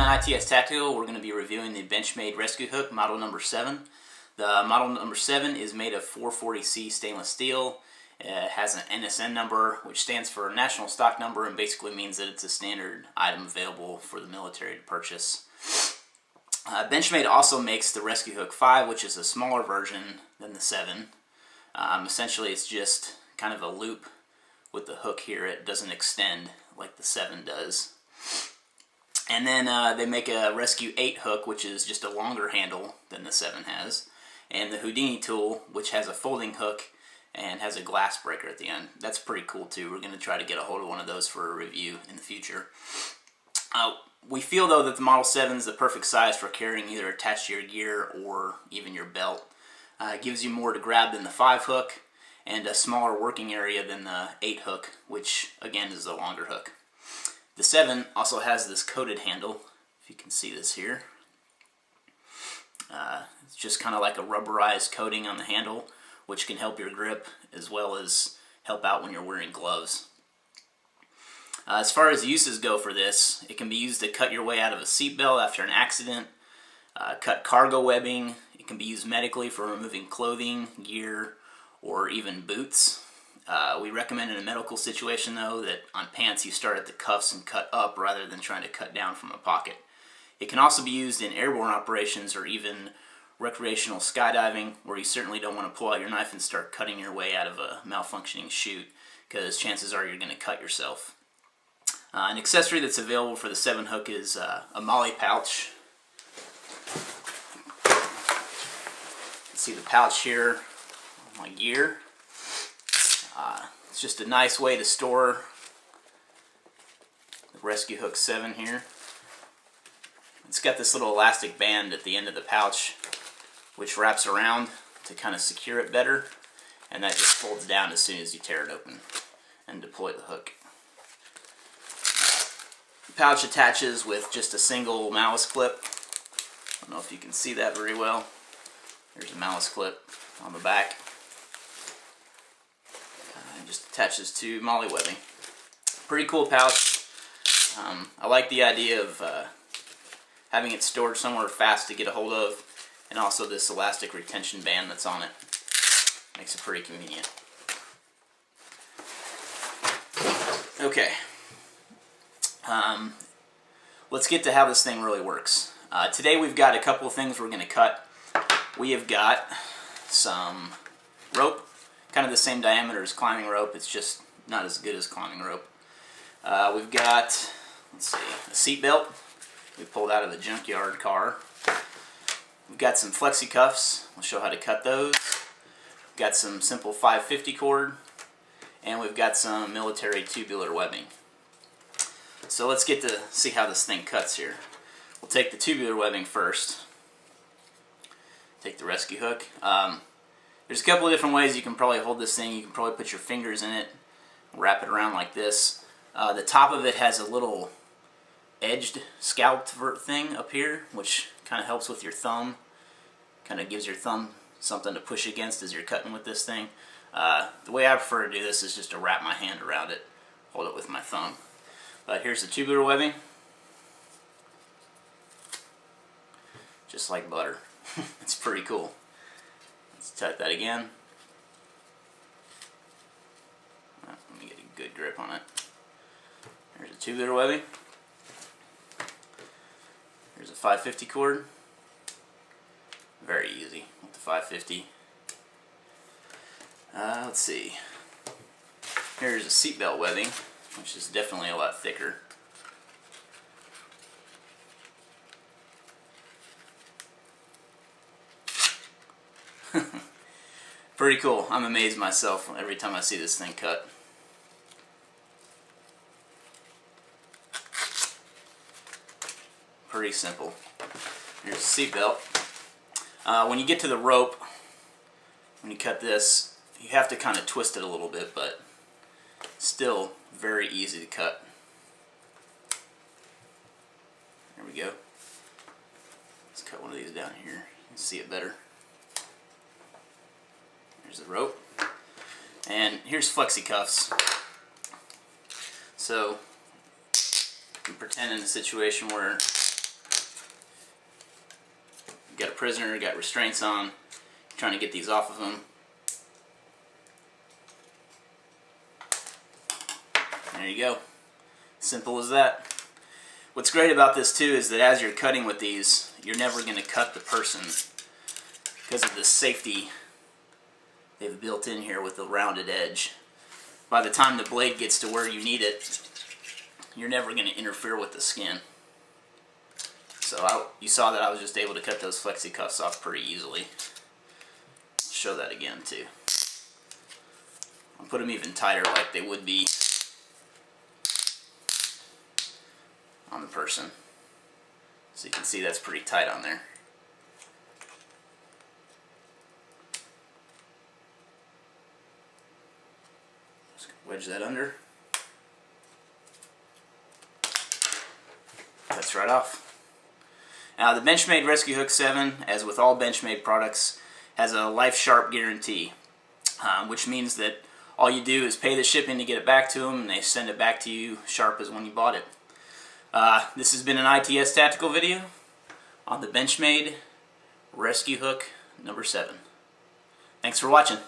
ITS Tactical, we're going to be reviewing the Benchmade rescue hook model number 7. The model number 7 is made of 440C stainless steel. It has an NSN number, which stands for National Stock Number, and basically means that it's a standard item available for the military to purchase. Benchmade also makes the Rescue Hook 5, which is a smaller version than the 7. Essentially, it's just kind of a loop with the hook here. It doesn't extend like the 7 does. And then they make a Rescue 8 hook, which is just a longer handle than the 7 has. And the Houdini tool, which has a folding hook and has a glass breaker at the end. That's pretty cool too. We're going to try to get a hold of one of those for a review in the future. We feel though that the Model 7 is the perfect size for carrying either attached to your gear or even your belt. It gives you more to grab than the 5 hook and a smaller working area than the 8 hook, which again is the longer hook. The 7 also has this coated handle, if you can see this here. It's just kind of like a rubberized coating on the handle, which can help your grip as well as help out when you're wearing gloves. As far as uses go for this, it can be used to cut your way out of a seatbelt after an accident, cut cargo webbing. It can be used medically for removing clothing, gear, or even boots. We recommend in a medical situation though that on pants you start at the cuffs and cut up rather than trying to cut down from a pocket. It can also be used in airborne operations or even recreational skydiving, where you certainly don't want to pull out your knife and start cutting your way out of a malfunctioning chute, because chances are you're going to cut yourself. An accessory that's available for the 7 hook is a molly pouch. You can see the pouch here on my gear. It's just a nice way to store the Rescue Hook 7 here. It's got this little elastic band at the end of the pouch which wraps around to kind of secure it better, and that just folds down as soon as you tear it open and deploy the hook. The pouch attaches with just a single malice clip. I don't know if you can see that very well. There's a malice clip on the back. It just attaches to molly webbing. Pretty cool pouch. I like the idea of having it stored somewhere fast to get a hold of, and also this elastic retention band that's on it. Makes it pretty convenient. Okay. Let's get to how this thing really works. Today we've got a couple of things we're going to cut. We have got some rope, kind of the same diameter as climbing rope. It's just not as good as climbing rope. We've got, let's see, a seat belt we pulled out of the junkyard car. We've got some flexi cuffs. We'll show how to cut those. We've got some simple 550 cord, and we've got some military tubular webbing. So let's get to see how this thing cuts here. We'll take the tubular webbing first. Take the rescue hook. There's a couple of different ways you can probably hold this thing. You can probably put your fingers in it, wrap it around like this. The top of it has a little edged scalped thing up here, which kind of helps with your thumb. Kind of gives your thumb something to push against as you're cutting with this thing. The way I prefer to do this is just to wrap my hand around it, hold it with my thumb. But here's the tubular webbing. Just like butter. It's pretty cool. Let's tight that again. Let me get a good grip on it. Here's the tubular webbing. Here's a 550 cord. Very easy with the 550. Let's see. Here's a seatbelt webbing, which is definitely a lot thicker. Pretty cool. I'm amazed myself every time I see this thing cut. Pretty simple. Here's the seat belt. When you get to the rope, when you cut this, you have to kind of twist it a little bit, but still very easy to cut. There we go. Let's cut one of these down here. You can see it better. Here's the rope. And here's flexi cuffs. So you can pretend in a situation where got a prisoner, got restraints on, trying to get these off of him. There you go. Simple as that. What's great about this too is that as you're cutting with these, you're never going to cut the person because of the safety they've built in here with the rounded edge. By the time the blade gets to where you need it, you're never going to interfere with the skin. So you saw that I was just able to cut those flexi cuffs off pretty easily. Show that again too. I'll put them even tighter like they would be on the person. So you can see that's pretty tight on there. Just wedge that under. That's right off. Now the Benchmade Rescue Hook 7, as with all Benchmade products, has a life Sharpe guarantee, which means that all you do is pay the shipping to get it back to them, and they send it back to you sharp as when you bought it. This has been an ITS tactical video on the Benchmade Rescue Hook number 7. Thanks for watching.